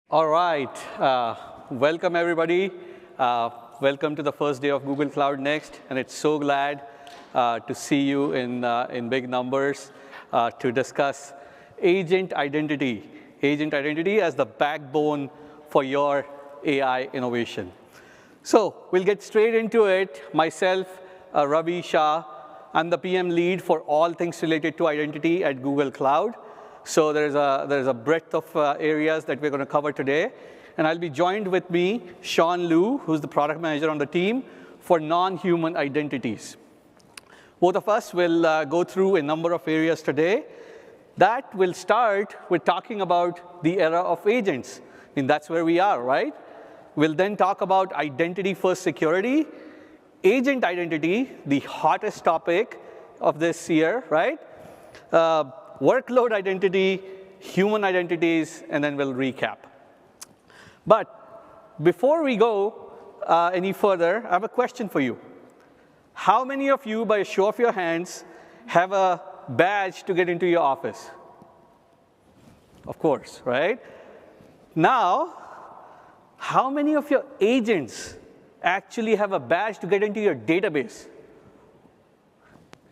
All right. Welcome, everybody. Welcome to the first day of Google Cloud Next. And it's so glad to see you in big numbers to discuss agent identity. Agent identity as the backbone for your AI innovation. So we'll get straight into it. Myself, Ravi, Shah, I'm the PM lead for all things related to identity at Google Cloud. So there's a breadth of areas that we're going to cover today. And I'll be joined with me, Shaun, who's the product manager on the team for non-human identities. Both of us will go through a number of areas today. That will start with talking about the era of agents. I mean, that's where we are, right? We'll then talk about identity-first security, agent identity, the hottest topic of this year, right? Workload identity, human identities, and then we'll recap. But before we go any further, I have a question for you. How many of you, by a show of your hands, have a badge to get into your office? Of course, right? Now, how many of your agents actually have a badge to get into your database?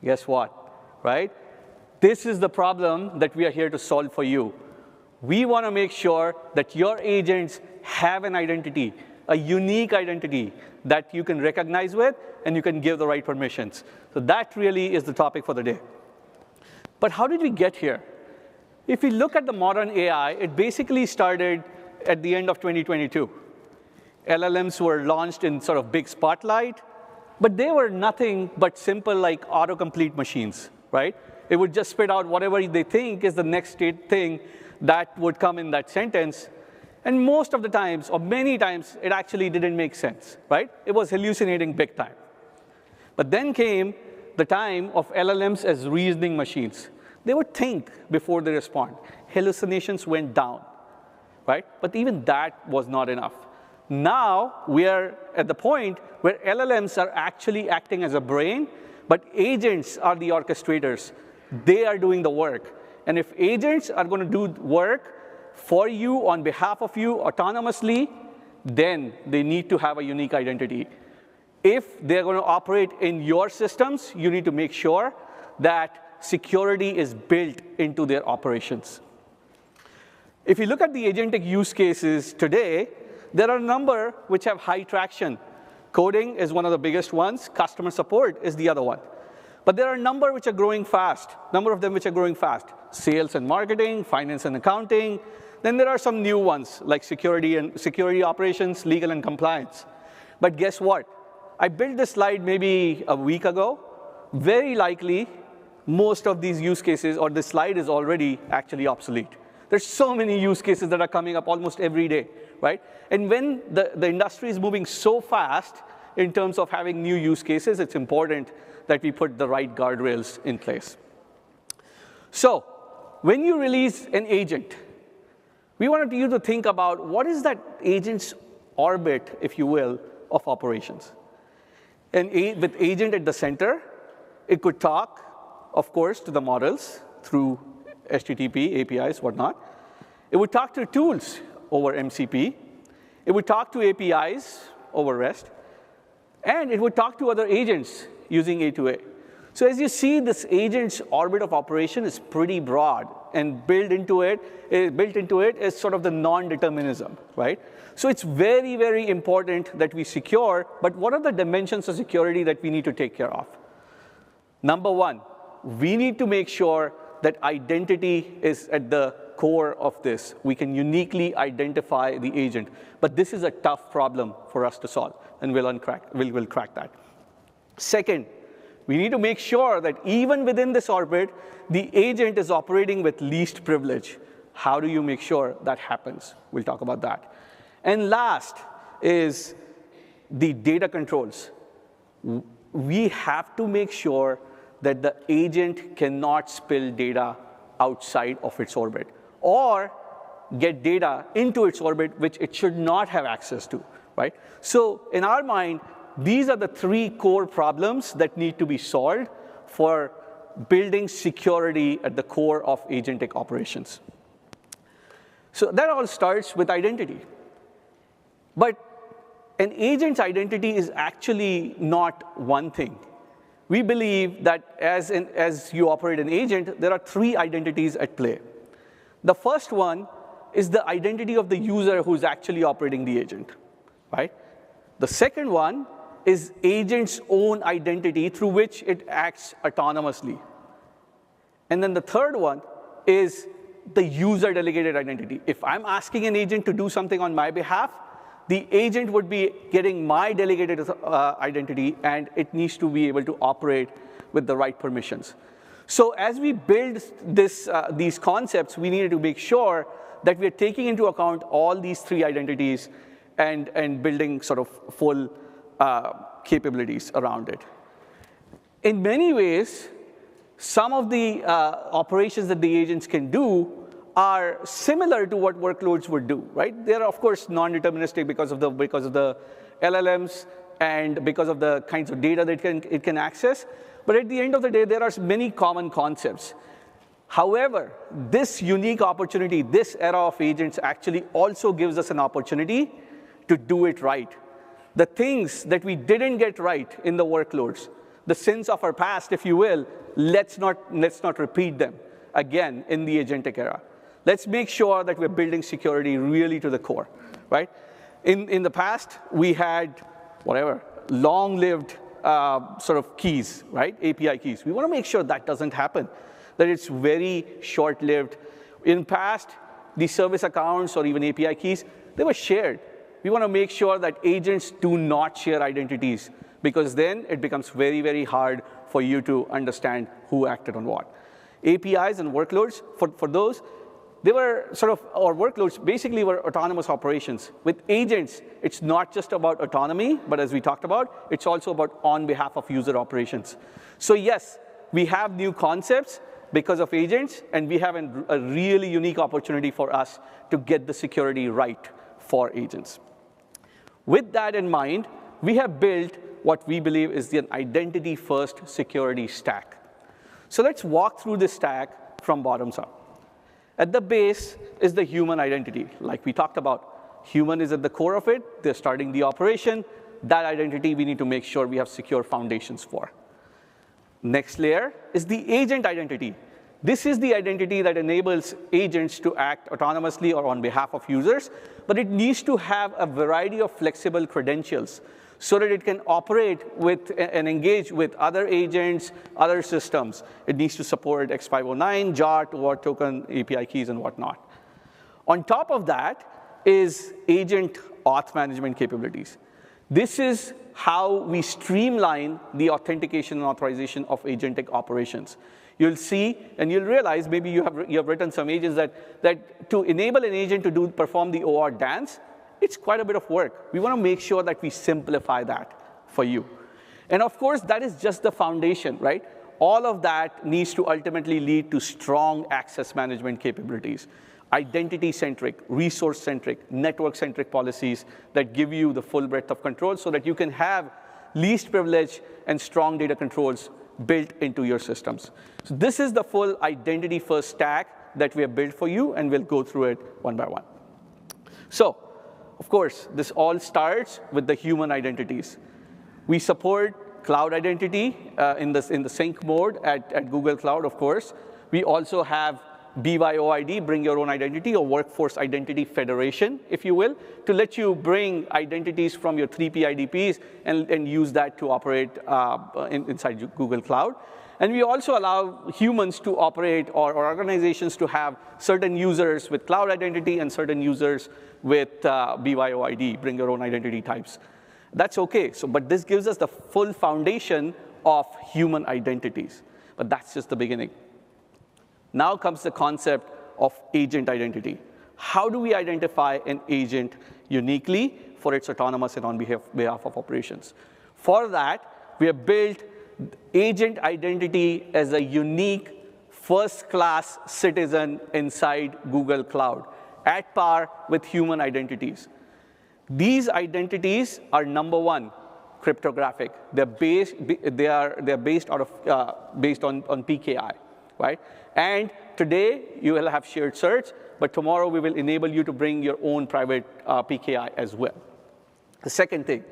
Guess what, right? This is the problem that we are here to solve for you. We want to make sure that your agents have an identity, a unique identity that you can recognize with and you can give the right permissions. So that really is the topic for the day. But how did we get here? If we look at the modern AI, it basically started at the end of 2022. LLMs were launched in sort of big spotlight, but they were nothing but simple like autocomplete machines, right? It would just spit out whatever they think is the next thing that would come in that sentence. And most of the times, or many times, it actually didn't make sense, right? It was hallucinating big time. But then came the time of LLMs as reasoning machines. They would think before they respond. Hallucinations went down, right? But even that was not enough. Now we are at the point where LLMs are actually acting as a brain, but agents are the orchestrators. They are doing the work. And if agents are going to do work for you, on behalf of you, autonomously, then they need to have a unique identity. If they're going to operate in your systems, you need to make sure that security is built into their operations. If you look at the agentic use cases today, there are a number which have high traction. Coding is one of the biggest ones. Customer support is the other one. But there are a number which are growing fast, number of them which are growing fast. Sales and marketing, finance and accounting. Then there are some new ones like security operations, legal and compliance. But guess what? I built this slide maybe a week ago. Very likely, most of these use cases, or this slide is already actually obsolete. There's so many use cases that are coming up almost every day, right? And when the industry is moving so fast in terms of having new use cases, it's important that we put the right guardrails in place. So when you release an agent, we wanted you to think about what is that agent's orbit, if you will, of operations. And with agent at the center, it could talk, of course, to the models through HTTP, APIs, whatnot. It would talk to tools over MCP. It would talk to APIs over REST. And it would talk to other agents using A2A. So as you see, this agent's orbit of operation is pretty broad, and built into it is sort of the non-determinism, right? So it's very, very important that we secure, but what are the dimensions of security that we need to take care of? Number one, we need to make sure that identity is at the core of this. We can uniquely identify the agent. But this is a tough problem for us to solve, and we'll crack that. Second, we need to make sure that even within this orbit, the agent is operating with least privilege. How do you make sure that happens? We'll talk about that. And last is the data controls. We have to make sure that the agent cannot spill data outside of its orbit or get data into its orbit which it should not have access to, right? So in our mind, these are the three core problems that need to be solved for building security at the core of agentic operations. So that all starts with identity. But an agent's identity is actually not one thing. We believe that as you operate an agent, there are 3 identities at play. The first one is the identity of the user who's actually operating the agent, right? The second one is agent's own identity through which it acts autonomously. And then the third one is the user-delegated identity. If I'm asking an agent to do something on my behalf, the agent would be getting my delegated identity, and it needs to be able to operate with the right permissions. So as we build these concepts, we needed to make sure that we are taking into account all these 3 identities and building sort of full capabilities around it. In many ways, some of the operations that the agents can do are similar to what workloads would do, right? They're, of course, non-deterministic because of the LLMs and because of the kinds of data that it can access. But at the end of the day, there are many common concepts. However, this unique opportunity, this era of agents actually also gives us an opportunity to do it right. The things that we didn't get right in the workloads, the sins of our past, if you will, let's not repeat them again in the agentic era. Let's make sure that we're building security really to the core, right? In the past, we had, long-lived sort of keys, right? API keys. We want to make sure that doesn't happen, that it's very short-lived. In past, the service accounts or even API keys, they were shared. We want to make sure that agents do not share identities, because then it becomes very, very hard for you to understand who acted on what. APIs and workloads, for those, they were our workloads basically were autonomous operations. With agents, it's not just about autonomy, but as we talked about, it's also about on behalf of user operations. So yes, we have new concepts because of agents, and we have a really unique opportunity for us to get the security right for agents. With that in mind, we have built what we believe is an identity-first security stack. So let's walk through this stack from bottoms up. At the base is the human identity. Like we talked about, human is at the core of it. They're starting the operation. That identity we need to make sure we have secure foundations for. Next layer is the agent identity. This is the identity that enables agents to act autonomously or on behalf of users, but it needs to have a variety of flexible credentials so that it can operate with and engage with other agents, other systems. It needs to support X509, JART, word token, API keys, and whatnot. On top of that is agent auth management capabilities. This is how we streamline the authentication and authorization of agentic operations. You'll see, and you'll realize, maybe you have written some agents that to enable an agent to perform the OR dance, it's quite a bit of work. We want to make sure that we simplify that for you. And of course, that is just the foundation, right? All of that needs to ultimately lead to strong access management capabilities, identity-centric, resource-centric, network-centric policies that give you the full breadth of control so that you can have least privilege and strong data controls built into your systems. So this is the full identity-first stack that we have built for you, and we'll go through it one by one. So, of course, this all starts with the human identities. We support cloud identity in the sync mode at Google Cloud, of course. We also have BYOID, bring your own identity, or workforce identity federation, if you will, to let you bring identities from your 3P IDPs and use that to operate inside Google Cloud. And we also allow humans to operate, or organizations to have certain users with cloud identity and certain users with BYOID, bring your own identity types. That's OK. But this gives us the full foundation of human identities. But that's just the beginning. Now comes the concept of agent identity. How do we identify an agent uniquely for its autonomous and on behalf of operations? For that, we have built agent identity as a unique first-class citizen inside Google Cloud, at par with human identities. These identities are, number one, cryptographic. They're based on PKI, right? And today, you will have shared certs, but tomorrow we will enable you to bring your own private PKI as well. The second thing,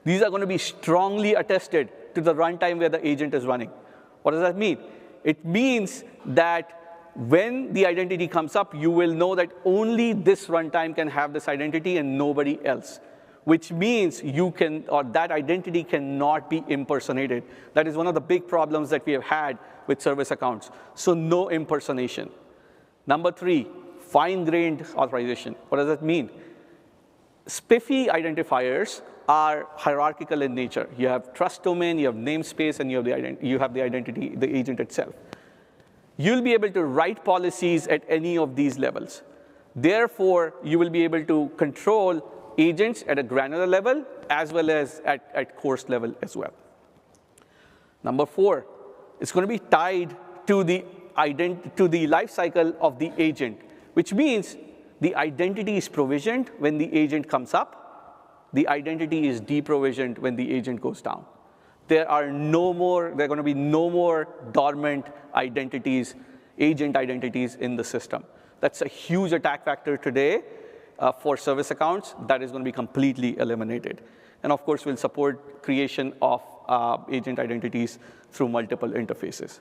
these are going to be strongly attested to the runtime where the agent is running. What does that mean? It means that when the identity comes up, you will know that only this runtime can have this identity and nobody else, which means you can, or that identity cannot be impersonated. That is one of the big problems that we have had with service accounts. So no impersonation. Number 3, fine-grained authorization. What does that mean? SPIFFE identifiers are hierarchical in nature. You have trust domain, you have namespace, and you have the identity, the agent itself. You'll be able to write policies at any of these levels. Therefore, you will be able to control agents at a granular level as well as at coarse level as well. Number 4, it's going to be tied to the life cycle of the agent, which means the identity is provisioned when the agent comes up. The identity is deprovisioned when the agent goes down. There are going to be no more dormant identities, agent identities in the system. That's a huge attack vector today for service accounts. That is going to be completely eliminated. And of course, we'll support creation of agent identities through multiple interfaces.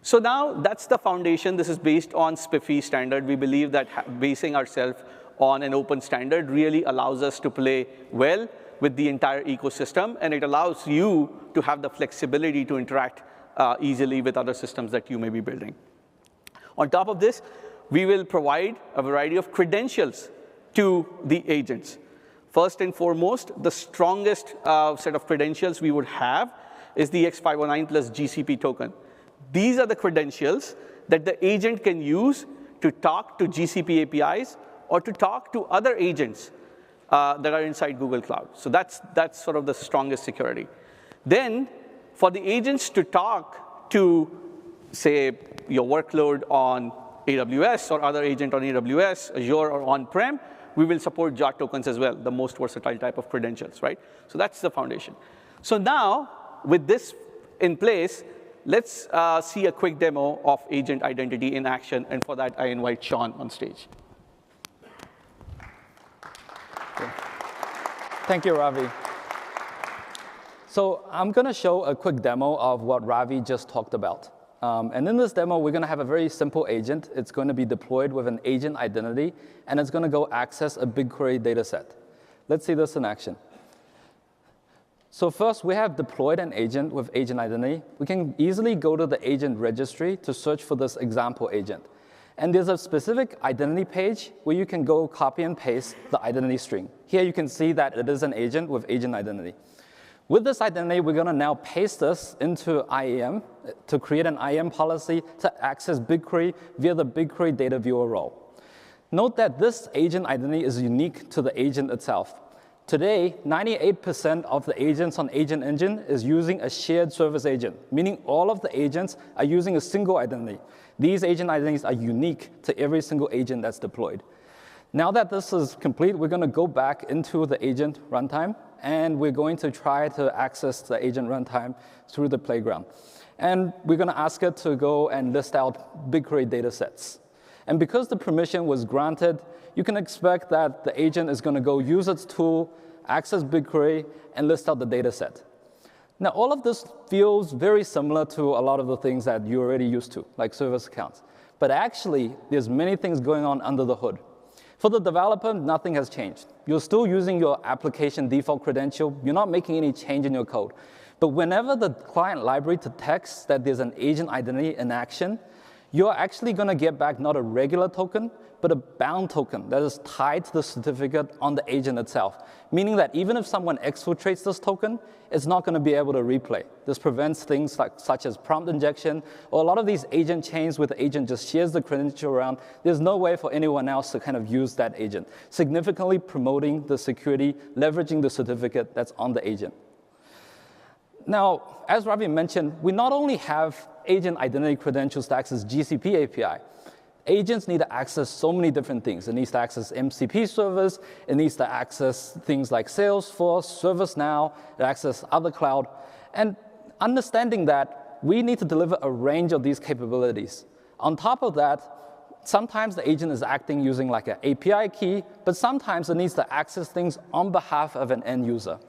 So now that's the foundation. This is based on SPIFFE standard. We believe that basing ourselves on an open standard really allows us to play well with the entire ecosystem, and it allows you to have the flexibility to interact easily with other systems that you may be building. On top of this, we will provide a variety of credentials to the agents. First and foremost, the strongest set of credentials we would have is the X509 plus GCP token. These are the credentials that the agent can use to talk to GCP APIs or to talk to other agents that are inside Google Cloud. So that's sort of the strongest security. Then, for the agents to talk to, say, your workload on AWS or other agent on AWS, Azure, or on-prem, we will support JOT tokens as well, the most versatile type of credentials, right? So that's the foundation. So now, with this in place, let's see a quick demo of agent identity in action. And for that, I invite Shaun on stage. Okay. Thank you, Ravi. So I'm going to show a quick demo of what Ravi just talked about. And in this demo, we're going to have a very simple agent. It's going to be deployed with an agent identity, and it's going to go access a BigQuery data set. Let's see this in action. So first, we have deployed an agent with agent identity. We can easily go to the agent registry to search for this example agent. And there's a specific identity page where you can go copy and paste the identity string. Here you can see that it is an agent with agent identity. With this identity, we're going to now paste this into IAM to create an IAM policy to access BigQuery via the BigQuery data viewer role. Note that this agent identity is unique to the agent itself. Today, 98% of the agents on Agent Engine is using a shared service agent, meaning all of the agents are using a single identity. These agent identities are unique to every single agent that's deployed. Now that this is complete, we're going to go back into the agent runtime, and we're going to try to access the agent runtime through the playground. And we're going to ask it to go and list out BigQuery data sets. And because the permission was granted, you can expect that the agent is going to go use its tool, access BigQuery, and list out the data set. Now, all of this feels very similar to a lot of the things that you're already used to, like service accounts. But actually, there's many things going on under the hood. For the developer, nothing has changed. You're still using your application default credential. You're not making any change in your code. But whenever the client library detects that there's an agent identity in action, you're actually going to get back not a regular token, but a bound token that is tied to the certificate on the agent itself, meaning that even if someone exfiltrates this token, it's not going to be able to replay. This prevents things such as prompt injection, or a lot of these agent chains where the agent just shares the credential around. There's no way for anyone else to kind of use that agent, significantly promoting the security, leveraging the certificate that's on the agent. Now, as Ravi mentioned, we not only have agent identity credentials to access GCP API. Agents need to access so many different things. It needs to access MCP servers. It needs to access things like Salesforce, ServiceNow, it access other cloud. And understanding that, we need to deliver a range of these capabilities. On top of that, Sometimes the agent is acting using like an API key, but sometimes it needs to access things on behalf of an end user.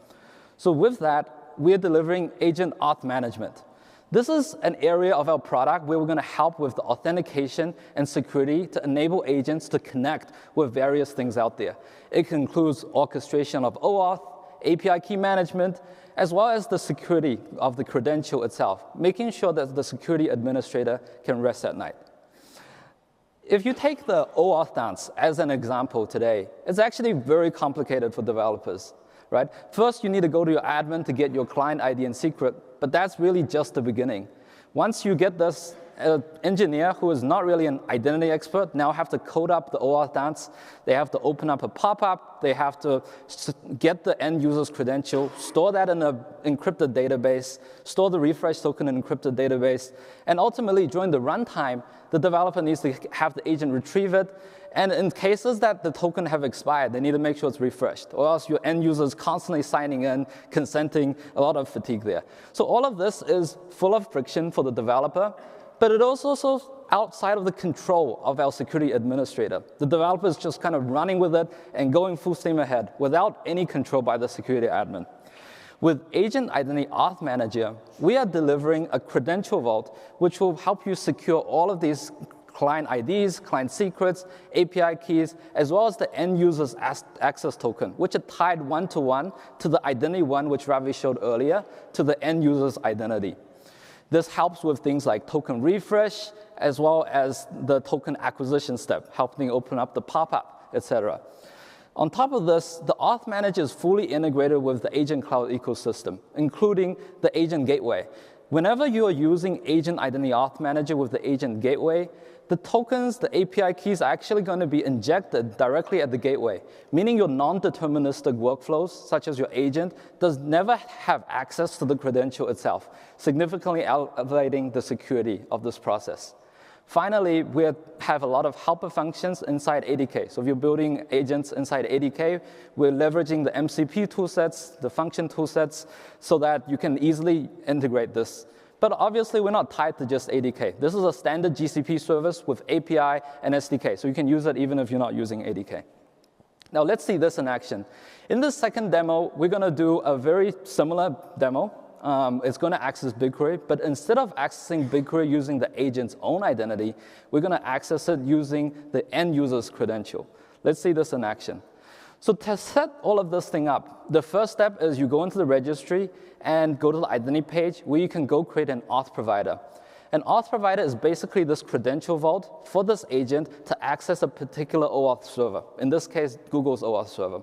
So with that, we're delivering agent auth management. This is an area of our product where we're going to help with the authentication and security to enable agents to connect with various things out there. It includes orchestration of OAuth, API key management, as well as the security of the credential itself, making sure that the security administrator can rest at night. If you take the OAuth dance as an example today, it's actually very complicated for developers. Right? First, you need to go to your admin to get your client ID and secret, but that's really just the beginning. Once you get this engineer who is not really an identity expert now have to code up the OAuth dance. They have to open up a pop-up. They have to get the end user's credential, store that in an encrypted database, store the refresh token in an encrypted database, and ultimately, during the runtime, the developer needs to have the agent retrieve it. And in cases that the token have expired, they need to make sure it's refreshed, or else your end user is constantly signing in, consenting, a lot of fatigue there. So all of this is full of friction for the developer, but it also outside of the control of our security administrator. The developer is just kind of running with it and going full steam ahead without any control by the security admin. With Agent Identity Auth Manager, we are delivering a credential vault which will help you secure all of these client IDs, client secrets, API keys, as well as the end user's access token, which are tied one-to-one to the identity one, which Ravi showed earlier, to the end user's identity. This helps with things like token refresh, as well as the token acquisition step, helping open up the pop-up, etc. On top of this, the Auth Manager is fully integrated with the Agent Cloud ecosystem, including the Agent Gateway. Whenever you are using Agent Identity Auth Manager with the Agent Gateway, the tokens, the API keys are actually going to be injected directly at the gateway, meaning your non-deterministic workflows, such as your agent, does never have access to the credential itself, significantly elevating the security of this process. Finally, we have a lot of helper functions inside ADK. So if you're building agents inside ADK, we're leveraging the MCP toolsets, the function toolsets, so that you can easily integrate this. But obviously, we're not tied to just ADK. This is a standard GCP service with API and SDK, so you can use it even if you're not using ADK. Now, let's see this in action. In this second demo, we're going to do a very similar demo. It's going to access BigQuery, but instead of accessing BigQuery using the agent's own identity, we're going to access it using the end user's credential. Let's see this in action. So to set all of this thing up, the first step is you go into the registry and go to the identity page where you can go create an auth provider. An auth provider is basically this credential vault for this agent to access a particular OAuth server, in this case, Google's OAuth server.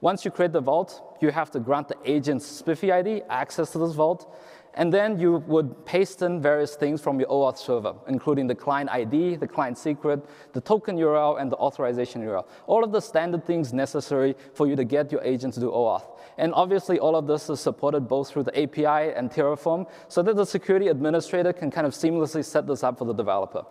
Once you create the vault, you have to grant the agent's SPIFFE ID access to this vault, and then you would paste in various things from your OAuth server, including the client ID, the client secret, the token URL, and the authorization URL. All of the standard things necessary for you to get your agent to do OAuth. And obviously, all of this is supported both through the API and Terraform, so that the security administrator can kind of seamlessly set this up for the developer.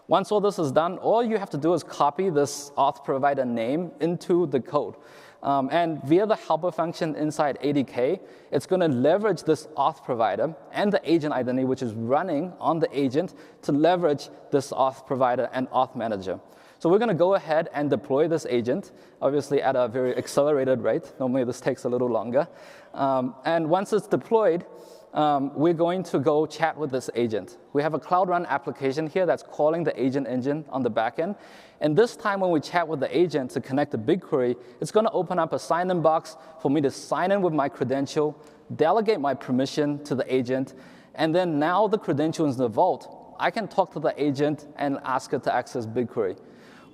Once all this is done, all you have to do is copy this auth provider name into the code. And via the helper function inside ADK, it's going to leverage this auth provider and the agent identity, which is running on the agent, to leverage this auth provider and auth manager. So we're going to go ahead and deploy this agent, obviously at a very accelerated rate. Normally, this takes a little longer. And once it's deployed, we're going to go chat with this agent. We have a Cloud Run application here that's calling the agent engine on the back end. And this time when we chat with the agent to connect to BigQuery, it's going to open up a sign-in box for me to sign in with my credential, delegate my permission to the agent, and then now the credential is in the vault, I can talk to the agent and ask it to access BigQuery.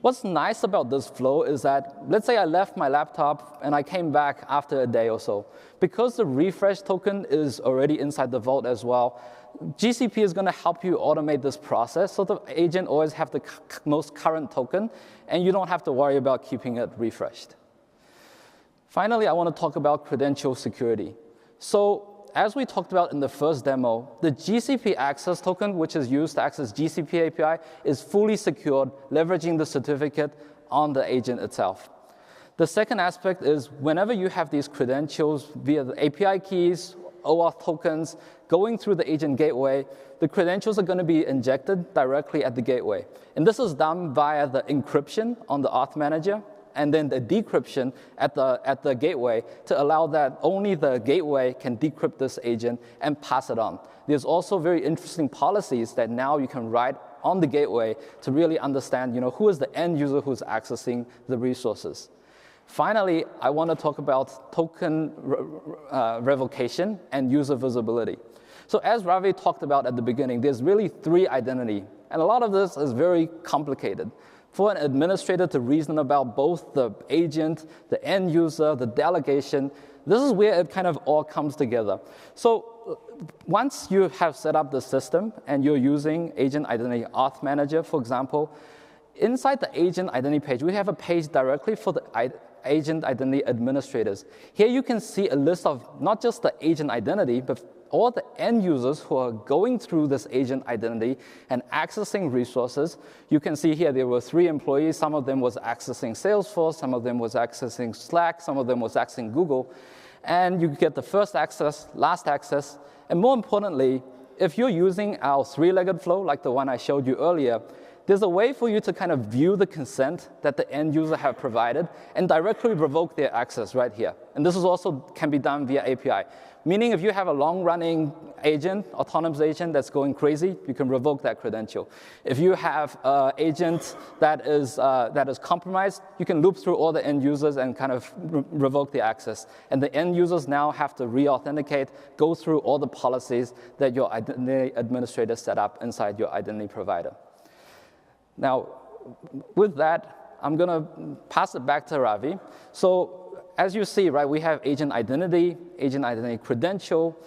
What's nice about this flow is that, let's say I left my laptop and I came back after a day or so. Because the refresh token is already inside the vault as well, GCP is going to help you automate this process so the agent always have the most current token, and you don't have to worry about keeping it refreshed. Finally, I want to talk about credential security. So as we talked about in the first demo, the GCP access token, which is used to access GCP API, is fully secured, leveraging the certificate on the agent itself. The second aspect is whenever you have these credentials via the API keys, OAuth tokens going through the agent gateway, the credentials are going to be injected directly at the gateway. And this is done via the encryption on the auth manager, and then the decryption at the gateway to allow that only the gateway can decrypt this agent and pass it on. There's also very interesting policies that now you can write on the gateway to really understand, who is the end user who's accessing the resources. Finally, I want to talk about token revocation and user visibility. So as Ravi talked about at the beginning, there's really 3 identities, and a lot of this is very complicated. For an administrator to reason about both the agent, the end user, the delegation, this is where it kind of all comes together. So once you have set up the system and you're using Agent Identity Auth Manager, for example, inside the Agent Identity page, we have a page directly for the Agent Identity administrators. Here you can see a list of not just the agent identity, but all the end users who are going through this agent identity and accessing resources. You can see here there were 3 employees. Some of them was accessing Salesforce, some of them was accessing Slack, some of them was accessing Google. And you get the first access, last access, and more importantly, if you're using our 3-legged flow, like the one I showed you earlier, there's a way for you to kind of view the consent that the end user have provided and directly revoke their access right here. And this is also can be done via API. Meaning if you have a long-running agent, autonomous agent that's going crazy, you can revoke that credential. If you have an agent that is compromised, you can loop through all the end users and kind of revoke the access. And the end users now have to re-authenticate, go through all the policies that your identity administrator set up inside your identity provider. Now, with that, I'm going to pass it back to Ravi. So as you see, right, we have agent identity credential,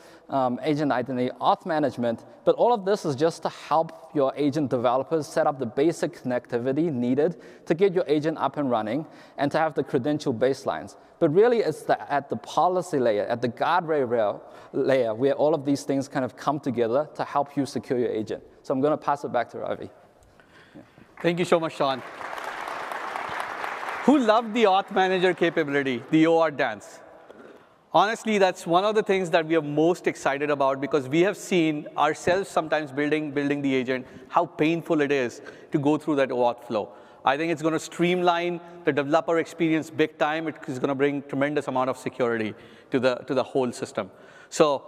agent identity auth management, but all of this is just to help your agent developers set up the basic connectivity needed to get your agent up and running and to have the credential baselines. But really, it's at the policy layer, at the guardrail layer, where all of these things kind of come together to help you secure your agent. So I'm going to pass it back to Ravi. Thank you so much, Shaun. Who loved the auth manager capability, the OR dance? Honestly, that's one of the things that we are most excited about because we have seen ourselves sometimes building the agent, how painful it is to go through that OAuth flow. I think it's going to streamline the developer experience big time. It is going to bring tremendous amount of security to the whole system. So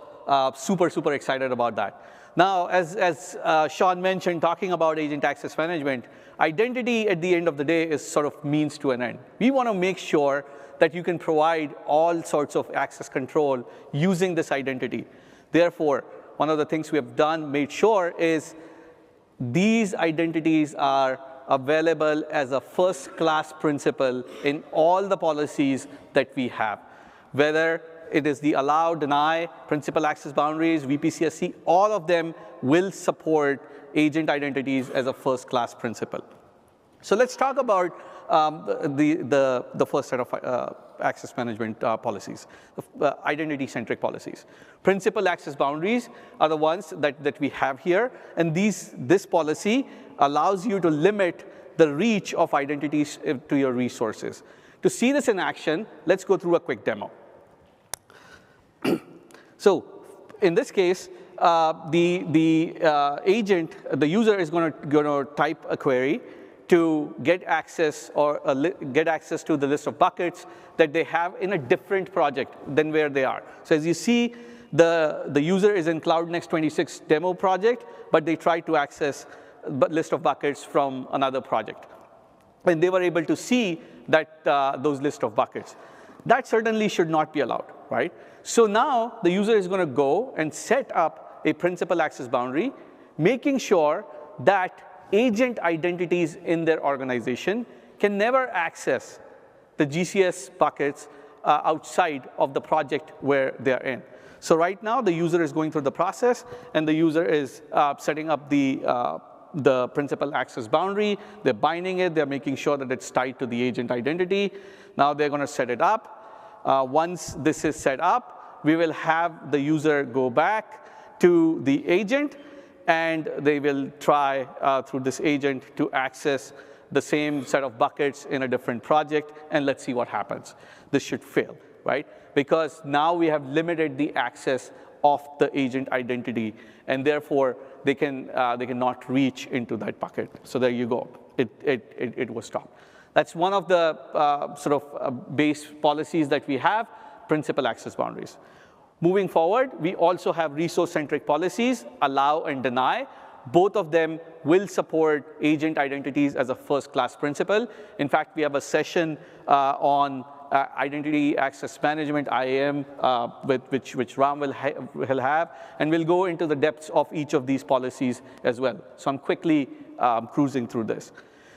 super, super excited about that. Now, as Shaun mentioned, talking about agent access management, identity at the end of the day is sort of means to an end. We want to make sure that you can provide all sorts of access control using this identity. Therefore, one of the things we have done, made sure, is these identities are available as a first-class principle in all the policies that we have, whether it is the allow, deny, principal access boundaries, VPCSC, all of them will support agent identities as a first-class principle. So let's talk about the first set of access management policies, identity-centric policies. Principal access boundaries are the ones that we have here, and this policy allows you to limit the reach of identities to your resources. To see this in action, let's go through a quick demo. So in this case, the agent, the user is going to type a query to get access or get access to the list of buckets that they have in a different project than where they are. So as you see, the user is in Cloud Next 26 demo project, but they try to access a list of buckets from another project. And they were able to see that those list of buckets. That certainly should not be allowed, right? So now the user is going to go and set up a principal access boundary, making sure that agent identities in their organization can never access the GCS buckets outside of the project where they're in. So right now, the user is going through the process, and the user is setting up the principal access boundary. They're binding it. They're making sure that it's tied to the agent identity. Now they're going to set it up. Once this is set up, we will have the user go back to the agent, and they will try through this agent to access the same set of buckets in a different project, and let's see what happens. This should fail, right? Because now we have limited the access of the agent identity, and therefore they cannot reach into that bucket. So there you go. It was stopped. That's one of the base policies that we have, principal access boundaries. Moving forward, we also have resource-centric policies, allow and deny. Both of them will support agent identities as a first-class principle. In fact, we have a session on identity access management, IAM, which Ram will have, and we'll go into the depths of each of these policies as well. So I'm quickly cruising through this.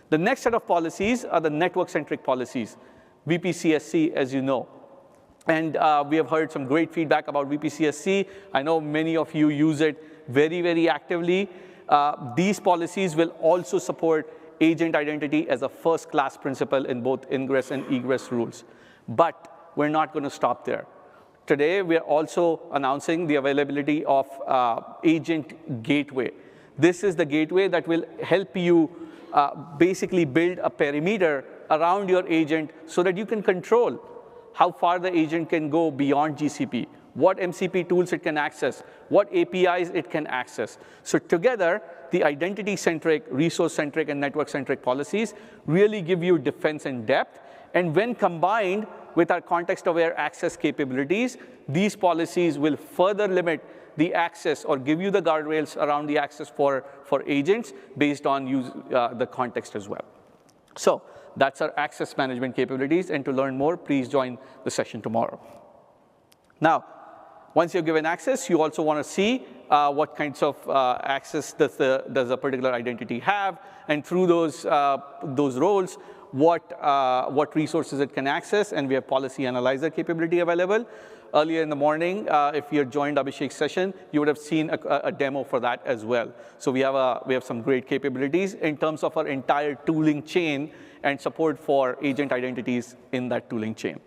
The next set of policies are the network-centric policies, VPCSC, as you know. And we have heard some great feedback about VPCSC. I know many of you use it very, very actively. These policies will also support agent identity as a first-class principle in both ingress and egress rules. But we're not going to stop there. Today, we are also announcing the availability of agent gateway. This is the gateway that will help you basically build a perimeter around your agent so that you can control how far the agent can go beyond GCP, what MCP tools it can access, what APIs it can access. So together, the identity-centric, resource-centric, and network-centric policies really give you defense and depth. And when combined with our context-aware access capabilities, these policies will further limit the access or give you the guardrails around the access for agents based on the context as well. So that's our access management capabilities. And to learn more, please join the session tomorrow. Now, once you're given access, you also want to see what kinds of access does a particular identity have, and through those roles, what resources it can access, and we have policy analyzer capability available. Earlier in the morning, if you had joined Abhishek's session, you would have seen a demo for that as well. So we have some great capabilities in terms of our entire tooling chain and support for agent identities in that tooling chain.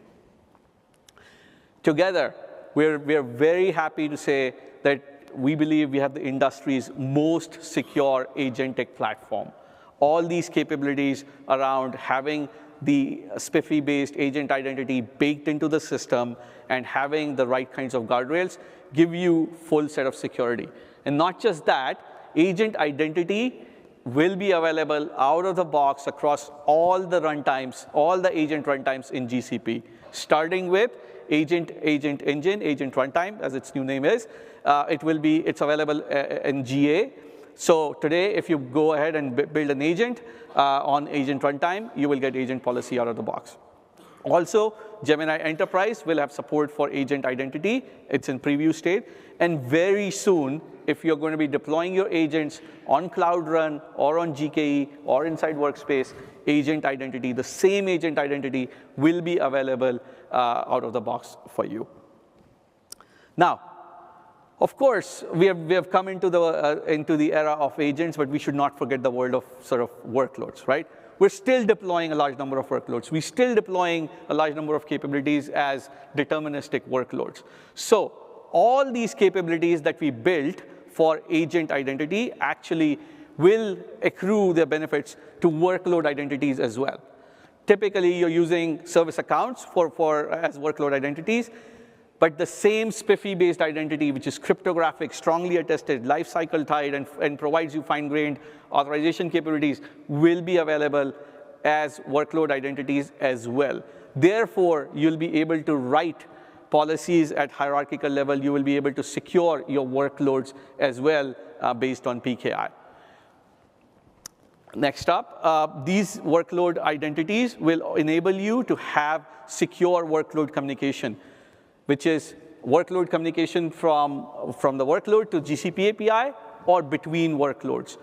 Together, we're very happy to say that we believe we have the industry's most secure agentic platform. All these capabilities around having the SPIFFE-based agent identity baked into the system and having the right kinds of guardrails give you full set of security. And not just that, agent identity will be available out of the box across all the runtimes, all the agent runtimes in GCP, starting with agent engine, agent runtime, as its new name is. It's available in GA. So today, if you go ahead and build an agent on agent runtime, you will get agent policy out of the box. Also, Gemini Enterprise will have support for agent identity. It's in preview state. And very soon, if you're going to be deploying your agents on Cloud Run or on GKE or inside Workspace, agent identity, the same agent identity, will be available out of the box for you. Now, of course, we have come into the era of agents, but we should not forget the world of sort of workloads, right? We're still deploying a large number of workloads. We're still deploying a large number of capabilities as deterministic workloads. So all these capabilities that we built for agent identity actually will accrue their benefits to workload identities as well. Typically, you're using service accounts as workload identities. But the same SPIFFE-based identity, which is cryptographic, strongly attested, lifecycle tied, and provides you fine-grained authorization capabilities, will be available as workload identities as well. Therefore, you'll be able to write policies at hierarchical level. You will be able to secure your workloads as well based on PKI. Next up, these workload identities will enable you to have secure workload communication, which is workload communication from the workload to GCP API or between workloads.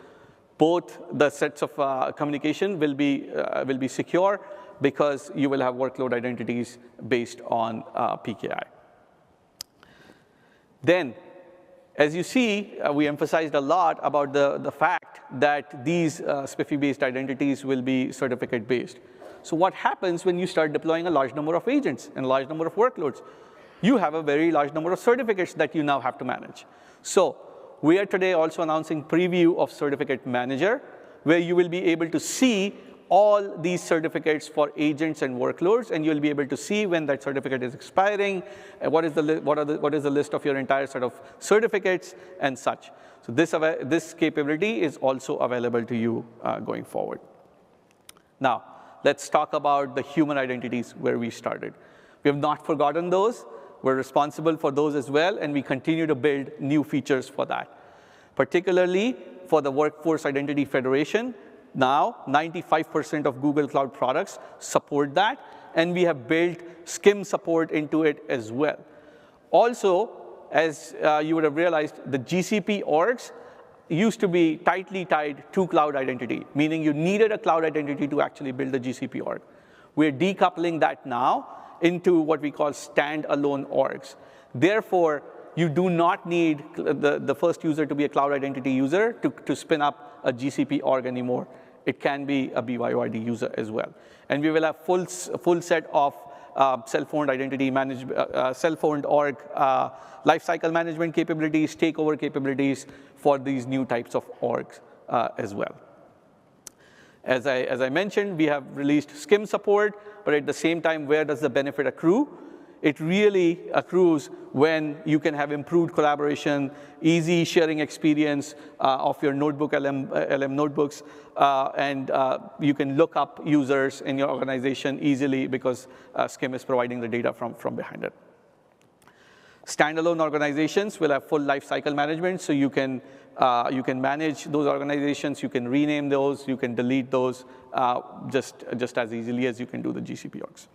Both the sets of communication will be secure because you will have workload identities based on PKI. Then, as you see, we emphasized a lot about the fact that these SPIFFE-based identities will be certificate-based. So what happens when you start deploying a large number of agents and a large number of workloads? You have a very large number of certificates that you now have to manage. So we are today also announcing preview of Certificate Manager, where you will be able to see all these certificates for agents and workloads, and you'll be able to see when that certificate is expiring, what is the list of your entire set of certificates and such. So this capability is also available to you going forward. Now, let's talk about the human identities where we started. We have not forgotten those. We're responsible for those as well, and we continue to build new features for that. Particularly for the Workforce Identity Federation, now 95% of Google Cloud products support that, and we have built SCIM support into it as well. Also, as you would have realized, the GCP orgs used to be tightly tied to cloud identity, meaning you needed a cloud identity to actually build the GCP org. We're decoupling that now into what we call standalone orgs. Therefore, you do not need the first user to be a cloud identity user to spin up a GCP org anymore. It can be a BYOID user as well. And we will have full set of self-owned identity management, self-owned org lifecycle management capabilities, takeover capabilities for these new types of orgs as well. As I mentioned, we have released SCIM support, but at the same time, where does the benefit accrue? It really accrues when you can have improved collaboration, easy sharing experience of your notebook LM notebooks, and you can look up users in your organization easily because SCIM is providing the data from behind it. Standalone organizations will have full lifecycle management, so you can manage those organizations, you can rename those, you can delete those just as easily as you can do the GCP orgs.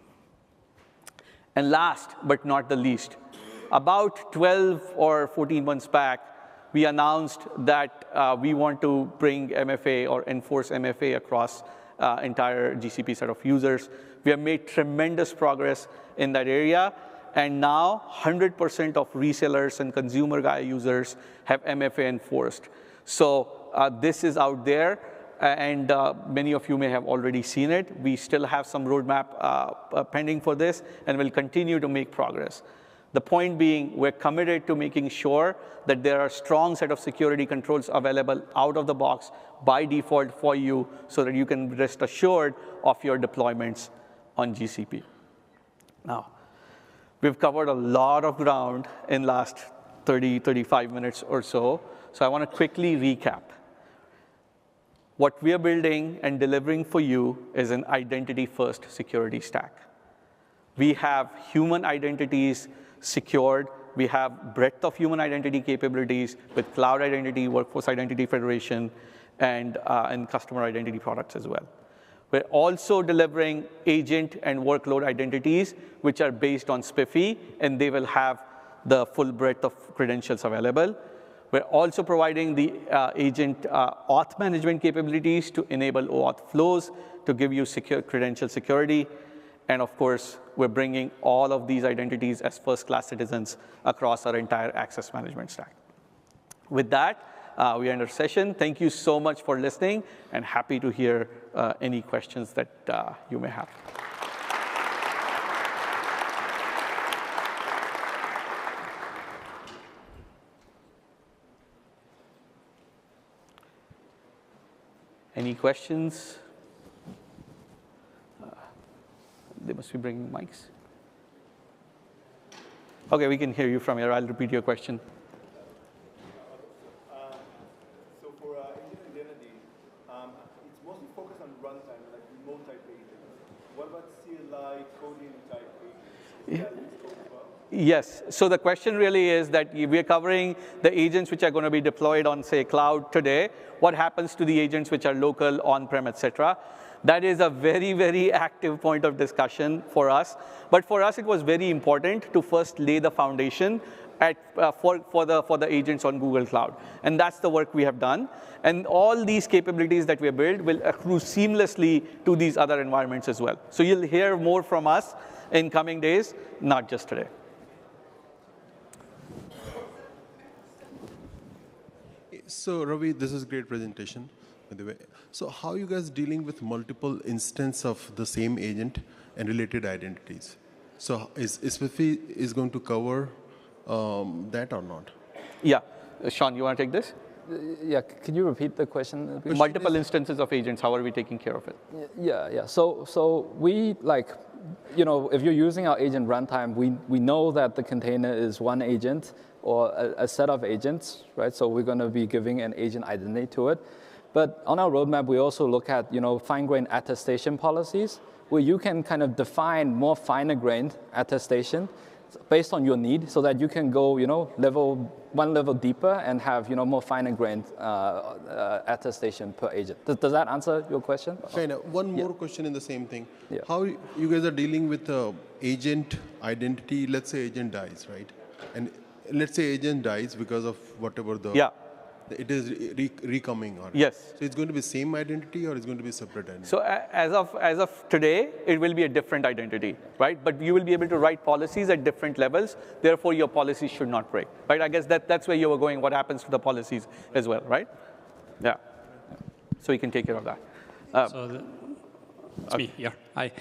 And last but not the least, about 12 or 14 months back, we announced that we want to bring MFA or enforce MFA across entire GCP set of users. We have made tremendous progress in that area. And now 100% of resellers and consumer guy users have MFA enforced. So this is out there, and many of you may have already seen it. We still have some roadmap pending for this, and we'll continue to make progress. The point being, we're committed to making sure that there are a strong set of security controls available out of the box by default for you so that you can rest assured of your deployments on GCP. Now, we've covered a lot of ground in last 30, 35 minutes or so. So I want to quickly recap. What we are building and delivering for you is an identity-first security stack. We have human identities secured. We have breadth of human identity capabilities with Cloud Identity, Workforce Identity Federation, and customer identity products as well. We're also delivering agent and workload identities, which are based on SPIFFE, and they will have the full breadth of credentials available. We're also providing the agent auth management capabilities to enable OAuth flows to give you secure credential security. And of course, we're bringing all of these identities as first-class citizens across our entire access management stack. With that, we end our session. Thank you so much for listening, and happy to hear any questions that you may have. Any questions? They must be bringing mics. OK, we can hear you from here. I'll repeat your question. So for agent identity, it's mostly focused on runtime, like remote type agents. What about CLI coding type agents? Is that scope as well? Yes. So the question really is that we're covering the agents which are going to be deployed on, say, cloud today. What happens to the agents which are local, on-prem, et cetera? That is a very, very active point of discussion for us. But for us, it was very important to first lay the foundation for the agents on Google Cloud. And that's the work we have done. And all these capabilities that we have built will accrue seamlessly to these other environments as well. So you'll hear more from us in coming days, not just today. So Ravi, this is a great presentation, by the way. So how are you guys dealing with multiple instances of the same agent and related identities? So is SPIFFE going to cover that or not? Yeah. Shaun, you want to take this? Yeah, can you repeat the question? Multiple instances of agents, how are we taking care of it? Yeah. So we if you're using our agent runtime, we know that the container is one agent or a set of agents, right? So we're going to be giving an agent identity to it. But on our roadmap, we also look at fine-grained attestation policies, where you can kind of define more finer-grained attestation based on your need, so that you can go one level deeper and have more finer-grained attestation per agent. Does that answer your question? Kind of. One more question in the same thing. Yeah. How you guys are dealing with agent identity? Let's say agent dies, right? And let's say agent dies because of whatever it is recoming on. Yes. So it's going to be same identity or it's going to be separate identity? So as of today, it will be a different identity, right? But you will be able to write policies at different levels. Therefore, your policies should not break, right? I guess that's where you were going. What happens to the policies as well, right? Yeah. So you can take care of that. It's me here. Hi.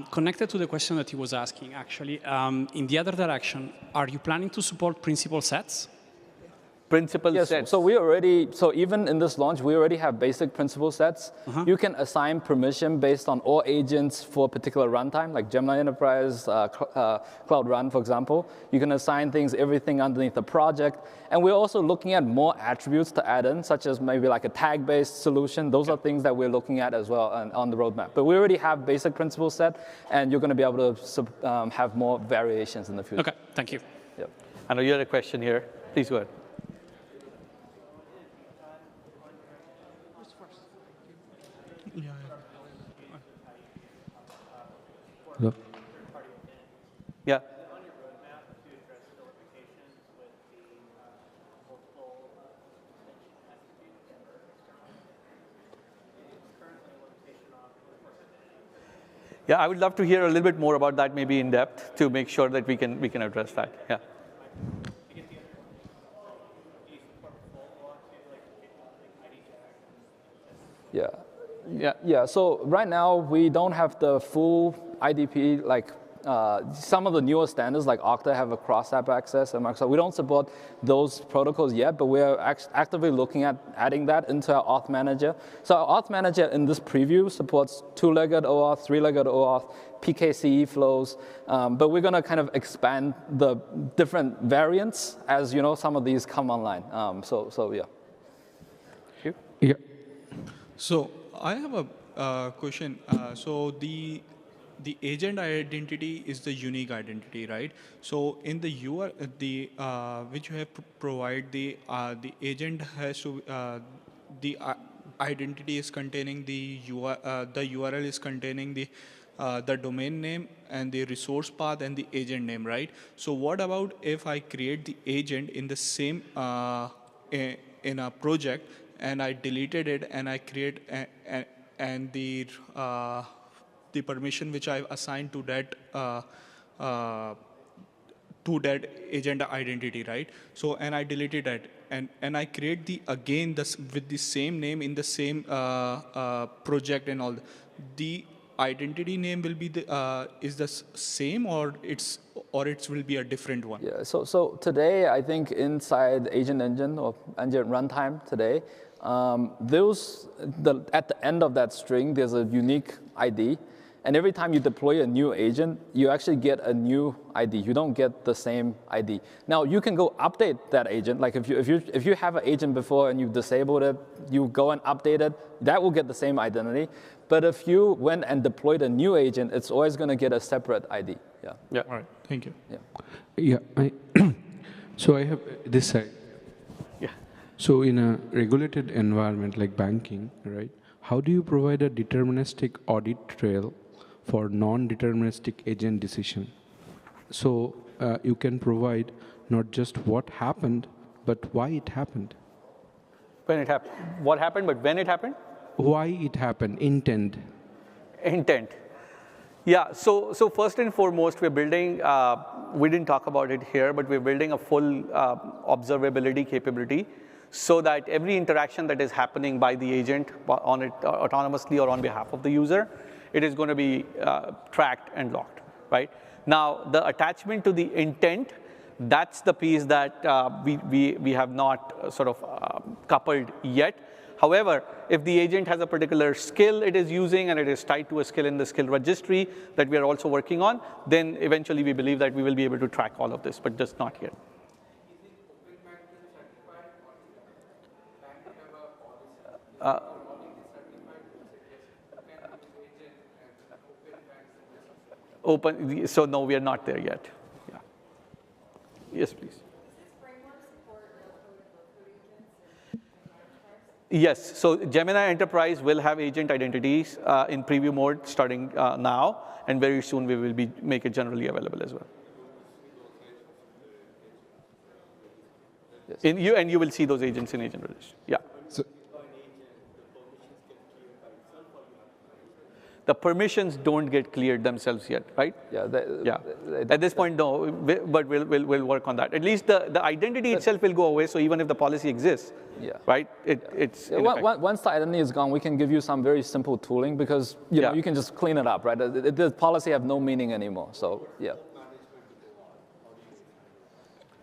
Connected to the question that he was asking, actually, in the other direction, are you planning to support principal sets? Principal yes, sets. So even in this launch, we already have basic principal sets. You can assign permission based on all agents for a particular runtime, like Gemini Enterprise, Cloud Run, for example. You can assign everything underneath the project. And we're also looking at more attributes to add in, such as maybe like a tag-based solution. Those are things that we're looking at as well on the roadmap. But we already have basic principal set, and you're going to be able to have more variations in the future. OK, thank you. Yep. I know you had a question here. Please go ahead. Hello? Yeah. Yeah, I would love to hear a little bit more about that, maybe in depth, to make sure that we can address that. Yeah. Yeah. So right now we don't have the full IDP. Like some of the newer standards, like Okta, have a cross-app access, and Microsoft. We don't support those protocols yet, but we're actively looking at adding that into our auth manager. So our auth manager in this preview supports two-legged OAuth, three-legged OAuth, PKCE flows, but we're going to kind of expand the different variants as some of these come online. So yeah. Yeah. So I have a question. So the agent identity is the unique identity, right? So in the which you have provide the agent has to the identity is containing the URL is containing the domain name and the resource path and the agent name, right? So what about if I create the agent in the same in a project, and I deleted it, and I create and the permission which I've assigned to that agent identity, right? So and I deleted that, and I create with the same name in the same project and all. The identity name will be is the same, or it will be a different one? Yeah. So today, I think inside Agent Engine or Agent Runtime today, at the end of that string, there's a unique ID. And every time you deploy a new agent, you actually get a new ID. You don't get the same ID. Now, you can go update that agent. Like if you have an agent before and you've disabled it, you go and update it, that will get the same identity. But if you went and deployed a new agent, it's always going to get a separate ID. Yeah. Yeah. All right. Thank you. Yeah. Yeah. So I have this side. Yeah. So in a regulated environment like banking, right, how do you provide a deterministic audit trail for non-deterministic agent decision? So you can provide not just what happened, but why it happened. When it happened. What happened, but when it happened? Why it happened, intent. Intent. Yeah, so first and foremost, we're building, we didn't talk about it here, but we're building a full observability capability so that every interaction that is happening by the agent on it autonomously or on behalf of the user, it is going to be tracked and logged, right? Now, the attachment to the intent That's the piece that we have not sort of coupled yet. However, if the agent has a particular skill it is using and it is tied to a skill in the skill registry that we are also working on, then eventually we believe that we will be able to track all of this, but just not yet. Open, so no, we are not there yet. Yeah. Yes, please. Yes, so Gemini Enterprise will have agent identities in preview mode starting now, and very soon we will make it generally available as well. Yes. And you will see those agents in agent registry. Yeah. So, the permissions don't get cleared themselves yet, right? Yeah. At this point, no, but we'll work on that. At least the identity itself will go away, so even if the policy exists, right, it's once the identity is gone, we can give you some very simple tooling because you know, you can just clean it up, right? The policy have no meaning anymore, so yeah.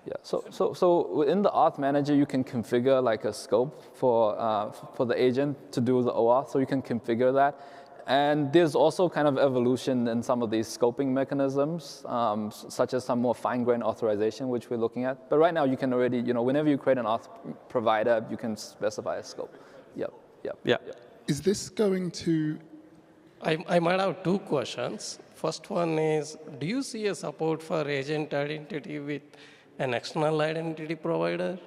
Yeah, so within the auth manager, you can configure like a scope for the agent to do the OAuth, so you can configure that. And there's also kind of evolution in some of these scoping mechanisms, such as some more fine-grained authorization, which we're looking at. But right now, you can already, you know, whenever you create an auth provider, you can specify a scope. Yep. Is this going to... I might have two questions. First one is, do you see a support for agent identity with an external identity provider?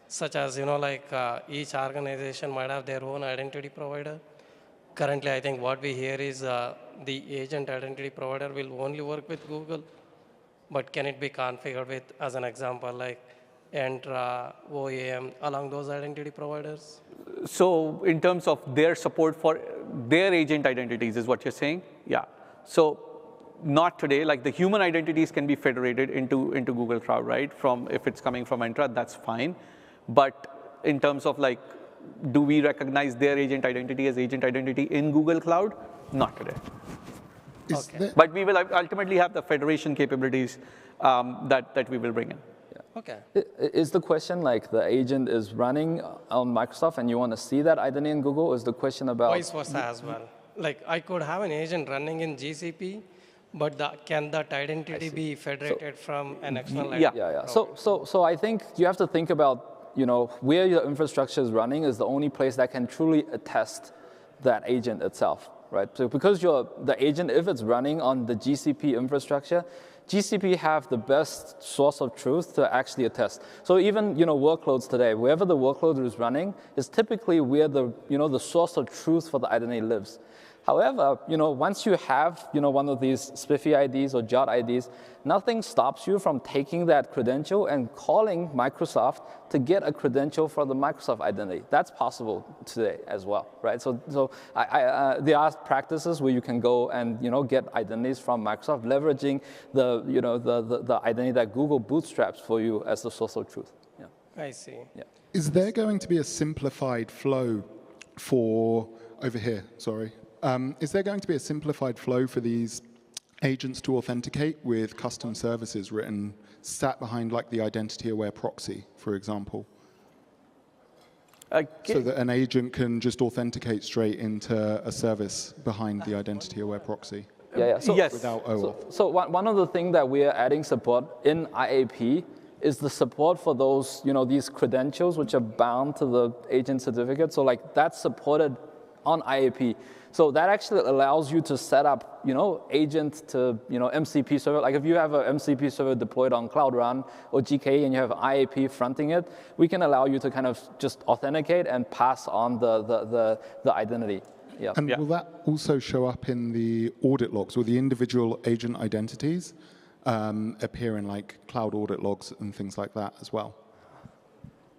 Such as, you know, like each organization might have their own identity provider. Currently, I think what we hear is the agent identity provider will only work with Google, but can it be configured with, as an example, like Entra, OEM, along those identity providers? So in terms of their support for their agent identities is what you're saying? Yeah. So not today, like the human identities can be federated into Google Cloud, right? If it's coming from Entra, that's fine. But in terms of like, do we recognize their agent identity as agent identity in Google Cloud? Not today. Okay. But we will ultimately have the federation capabilities that we will bring in. Okay. Is the question like the agent is running on Microsoft and you want to see that identity in Google? Or is the question about... Vice versa as well. Like I could have an agent running in GCP, but can that identity be federated from an external identity? Yeah. So I think you have to think about, you know, where your infrastructure is running is the only place that can truly attest that agent itself, right? So because the agent, if it's running on the GCP infrastructure, GCP have the best source of truth to actually attest. So even, you know, workloads today, wherever the workload is running is typically where the source of truth for the identity lives. However, you know, once you have, you know, one of these SPIFFE IDs or JOT IDs, nothing stops you from taking that credential and calling Microsoft to get a credential for the Microsoft identity. That's possible today as well, right? So there are practices where you can go and, you know, get identities from Microsoft, leveraging the identity that Google bootstraps for you as the source of truth. Yeah. I see. Yeah. Is there going to be a simplified flow for, over here, sorry. Is there going to be a simplified flow for these agents to authenticate with custom services sat behind like the identity-aware proxy, for example? So that an agent can just authenticate straight into a service behind the identity-aware proxy? Yeah. So, yes. Without OAuth. So one of the things that we are adding support in IAP is the support for those, you know, these credentials which are bound to the agent certificate. So like that's supported on IAP. So that actually allows you to set up, you know, agent to, you know, MCP server. Like if you have an MCP server deployed on Cloud Run or GKE and you have IAP fronting it, we can allow you to kind of just authenticate and pass on the identity. Yeah. And will that also show up in the audit logs? Will the individual agent identities appear in like cloud audit logs and things like that as well?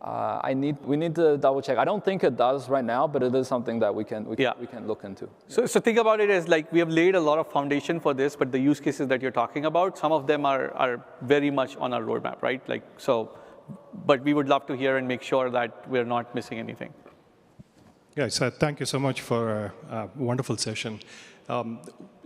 We need to double check. I don't think it does right now, but it is something that we can look into. So think about it as like we have laid a lot of foundation for this, but the use cases that you're talking about, some of them are very much on our roadmap, right? Like so, but we would love to hear and make sure that we're not missing anything. Yeah, so thank you so much for a wonderful session.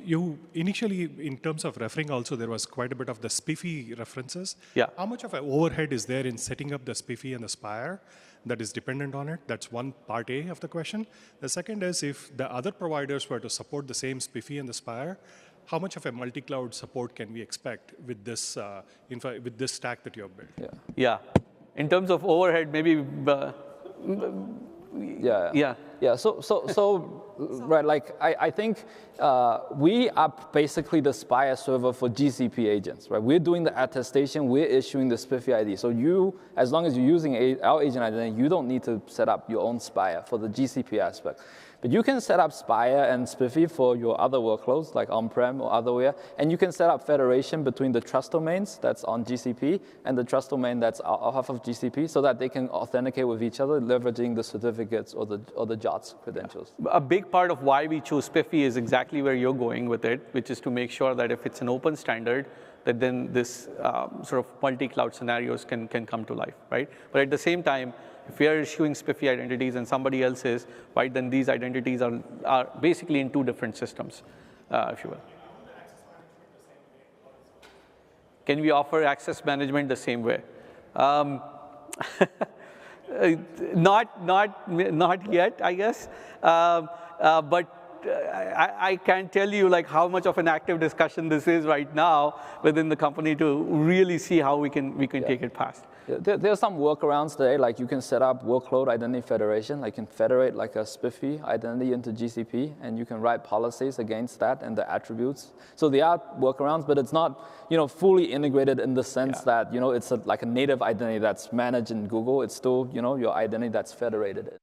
You initially, in terms of referring also, there was quite a bit of the SPIFFE references. Yeah. How much of an overhead is there in setting up the SPIFFE and the SPIRE that is dependent on it? That's one part A of the question. The second is, if the other providers were to support the same SPIFFE and the SPIRE, how much of a multi-cloud support can we expect with this with this stack that you have built? Yeah. Yeah. In terms of overhead, maybe. Yeah. So right, like I think we are basically the SPIRE server for GCP agents, right? We're doing the attestation, we're issuing the SPIFFE ID. So you, as long as you're using our agent identity, you don't need to set up your own SPIRE for the GCP aspect. But you can set up SPIRE and SPIFFE for your other workloads, like on-prem or otherwhere, and you can set up federation between the trust domains that's on GCP and the trust domain that's off of GCP, so that they can authenticate with each other, leveraging the certificates or the JOTS credentials. A big part of why we choose SPIFFE is exactly where you're going with it, which is to make sure that if it's an open standard, that then this sort of multi-cloud scenarios can come to life, right? But at the same time, if we are issuing SPIFFE identities and somebody else is, right, then these identities are basically in two different systems, if you will. Can we offer access management the same way? Not yet, I guess. But I can't tell you like how much of an active discussion this is right now within the company to really see how we can take it past. Yeah, there are some workarounds today, like you can set up workload identity federation, like you can federate like a SPIFFE identity into GCP, and you can write policies against that and the attributes. So there are workarounds, but it's not, fully integrated in the sense that, it's like a native identity that's managed in Google. It's still, your identity that's federated.